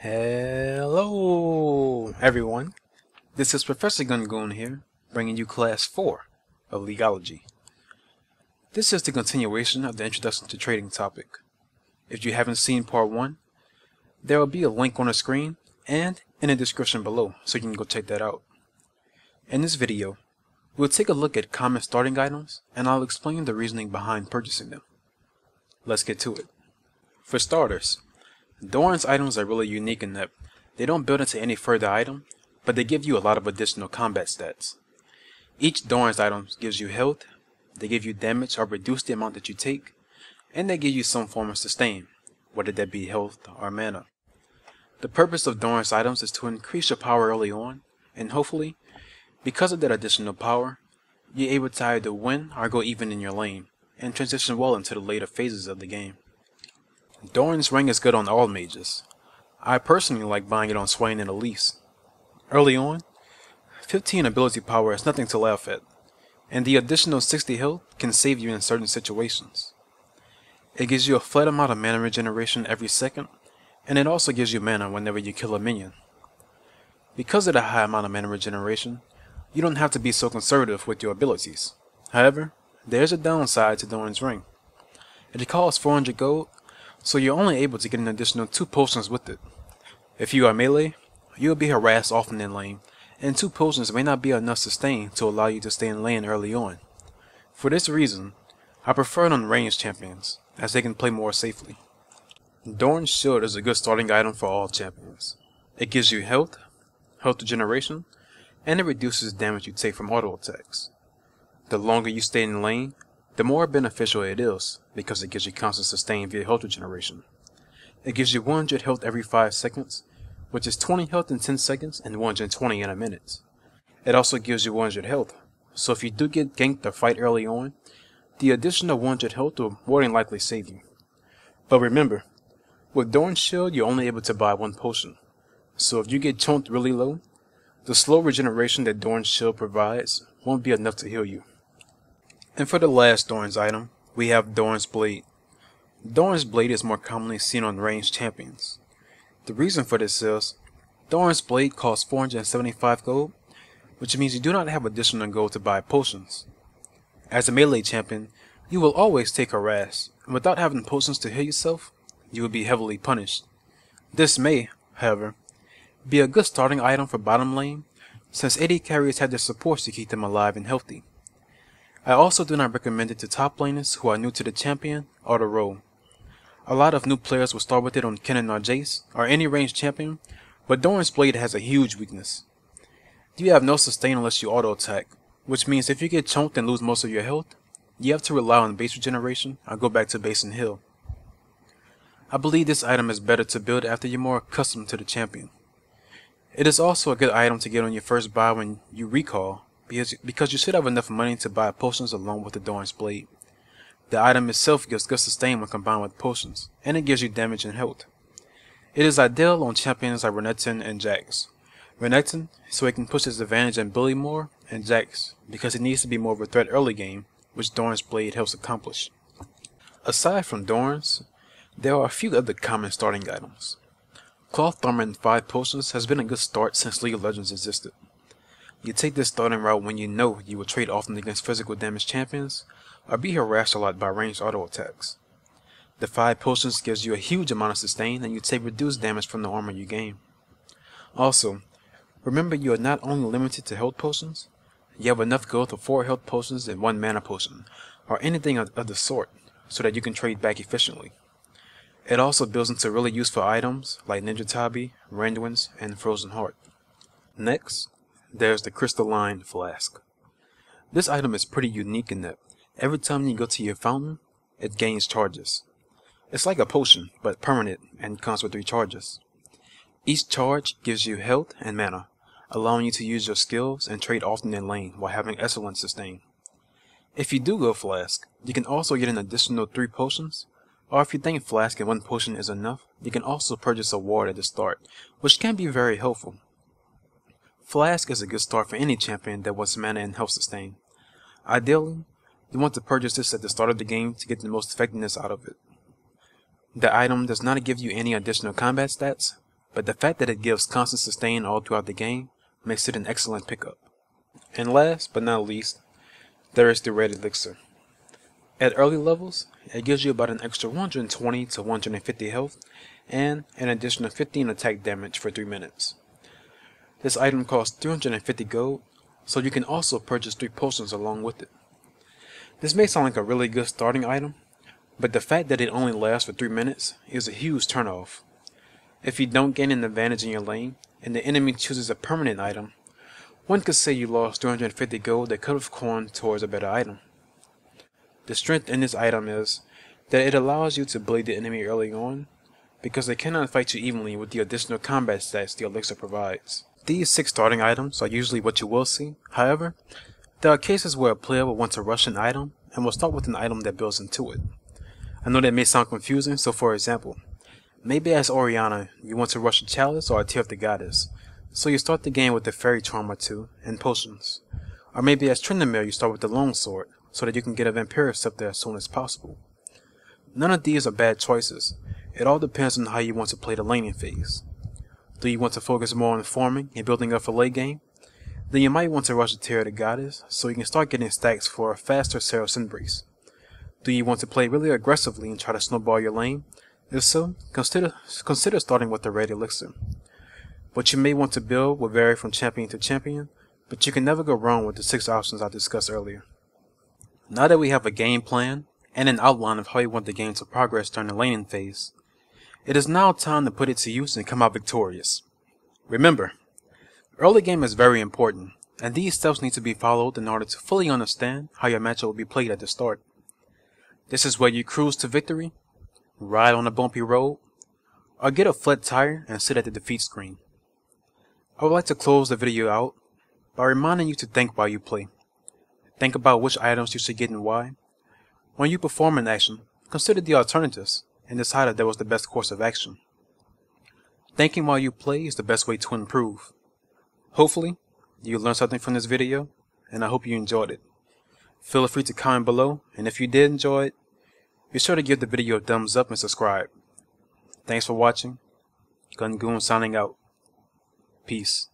Hello everyone, this is Professor GonGoon here, bringing you Class 4 of Leagueology. This is the continuation of the Introduction to Trading topic. If you haven't seen Part 1, there will be a link on the screen and in the description below, so you can go check that out. In this video, we'll take a look at common starting items, and I'll explain the reasoning behind purchasing them. Let's get to it. For starters, Doran's items are really unique in that they don't build into any further item, but they give you a lot of additional combat stats. Each Doran's item gives you health, they give you damage or reduce the amount that you take, and they give you some form of sustain, whether that be health or mana. The purpose of Doran's items is to increase your power early on, and hopefully, because of that additional power, you're able to either win or go even in your lane, and transition well into the later phases of the game. Doran's ring is good on all mages. I personally like buying it on Swain and Elise. Early on, 15 ability power is nothing to laugh at, and the additional 60 health can save you in certain situations. It gives you a flat amount of mana regeneration every second, and it also gives you mana whenever you kill a minion. Because of the high amount of mana regeneration, you don't have to be so conservative with your abilities. However, there is a downside to Doran's ring. It costs 400 gold, so you're only able to get an additional 2 potions with it. If you are melee, you will be harassed often in lane, and 2 potions may not be enough sustain to allow you to stay in lane early on. For this reason, I prefer it on ranged champions, as they can play more safely. Doran's shield is a good starting item for all champions. It gives you health regeneration, and it reduces damage you take from auto attacks. The longer you stay in lane, the more beneficial it is, because it gives you constant sustain via health regeneration. It gives you 100 health every 5 seconds, which is 20 health in 10 seconds and 120 in a minute. It also gives you 100 health, so if you do get ganked or fight early on, the additional 100 health will more than likely save you. But remember, with Doran's shield you're only able to buy 1 potion, so if you get chomped really low, the slow regeneration that Doran's shield provides won't be enough to heal you. And for the last Doran's item, we have Doran's Blade. Doran's Blade is more commonly seen on ranged champions. The reason for this is, Doran's Blade costs 475 gold, which means you do not have additional gold to buy potions. As a melee champion, you will always take harass, and without having potions to heal yourself, you will be heavily punished. This may, however, be a good starting item for bottom lane, since AD carriers have their supports to keep them alive and healthy. I also do not recommend it to top laners who are new to the champion or the role. A lot of new players will start with it on Kennen or Jace, or any ranged champion, but Doran's Blade has a huge weakness. You have no sustain unless you auto attack, which means if you get chomped and lose most of your health, you have to rely on base regeneration or go back to base and heal. I believe this item is better to build after you're more accustomed to the champion. It is also a good item to get on your first buy when you recall, because you should have enough money to buy potions along with the Doran's Blade. The item itself gives good sustain when combined with potions, and it gives you damage and health. It is ideal on champions like Renekton and Jax. Renekton, so he can push his advantage and bully more, and Jax, because he needs to be more of a threat early game, which Doran's Blade helps accomplish. Aside from Doran's, there are a few other common starting items. Cloth Armor and 5 potions has been a good start since League of Legends existed. You take this starting route when you know you will trade often against physical damage champions, or be harassed a lot by ranged auto attacks. The 5 potions gives you a huge amount of sustain, and you take reduced damage from the armor you gain. Also, remember you are not only limited to health potions, you have enough gold for 4 health potions and 1 mana potion, or anything of the sort, so that you can trade back efficiently. It also builds into really useful items like Ninja Tabi, Randuin's, and Frozen Heart. Next, there's the Crystalline Flask. This item is pretty unique in that every time you go to your fountain, it gains charges. It's like a potion, but permanent and comes with 3 charges. Each charge gives you health and mana, allowing you to use your skills and trade often in lane while having excellent sustain. If you do go Flask, you can also get an additional 3 potions, or if you think Flask and 1 potion is enough, you can also purchase a ward at the start, which can be very helpful. Flask is a good start for any champion that wants mana and health sustain. Ideally, you want to purchase this at the start of the game to get the most effectiveness out of it. The item does not give you any additional combat stats, but the fact that it gives constant sustain all throughout the game makes it an excellent pickup. And last but not least, there is the Red Elixir. At early levels, it gives you about an extra 120 to 150 health and an additional 15 attack damage for 3 minutes. This item costs 350 gold, so you can also purchase 3 potions along with it. This may sound like a really good starting item, but the fact that it only lasts for 3 minutes is a huge turnoff. If you don't gain an advantage in your lane, and the enemy chooses a permanent item, one could say you lost 350 gold that could have gone towards a better item. The strength in this item is that it allows you to blade the enemy early on, because they cannot fight you evenly with the additional combat stats the elixir provides. These 6 starting items are usually what you will see. However, there are cases where a player will want to rush an item and will start with an item that builds into it. I know that may sound confusing, so for example, maybe as Oriana, you want to rush a chalice or a tear of the goddess, so you start the game with a fairy charm or 2 and potions. Or maybe as Tryndamere, you start with the longsword, so that you can get a vampiric scepter as soon as possible. None of these are bad choices. It all depends on how you want to play the laning phase. Do you want to focus more on farming and building up a late game? Then you might want to rush a tear of the goddess, so you can start getting stacks for a faster Saracen Brace. Do you want to play really aggressively and try to snowball your lane? If so, consider starting with the Red Elixir. What you may want to build will vary from champion to champion, but you can never go wrong with the 6 options I discussed earlier. Now that we have a game plan and an outline of how you want the game to progress during the laning phase, it is now time to put it to use and come out victorious. Remember, early game is very important, and these steps need to be followed in order to fully understand how your matchup will be played at the start. This is where you cruise to victory, ride on a bumpy road, or get a flat tire and sit at the defeat screen. I would like to close the video out by reminding you to think while you play. Think about which items you should get and why. When you perform an action, consider the alternatives and decide if that was the best course of action. Thinking while you play is the best way to improve. Hopefully, you learned something from this video, and I hope you enjoyed it. Feel free to comment below, and if you did enjoy it, be sure to give the video a thumbs up and subscribe. Thanks for watching. GonGoon signing out. Peace.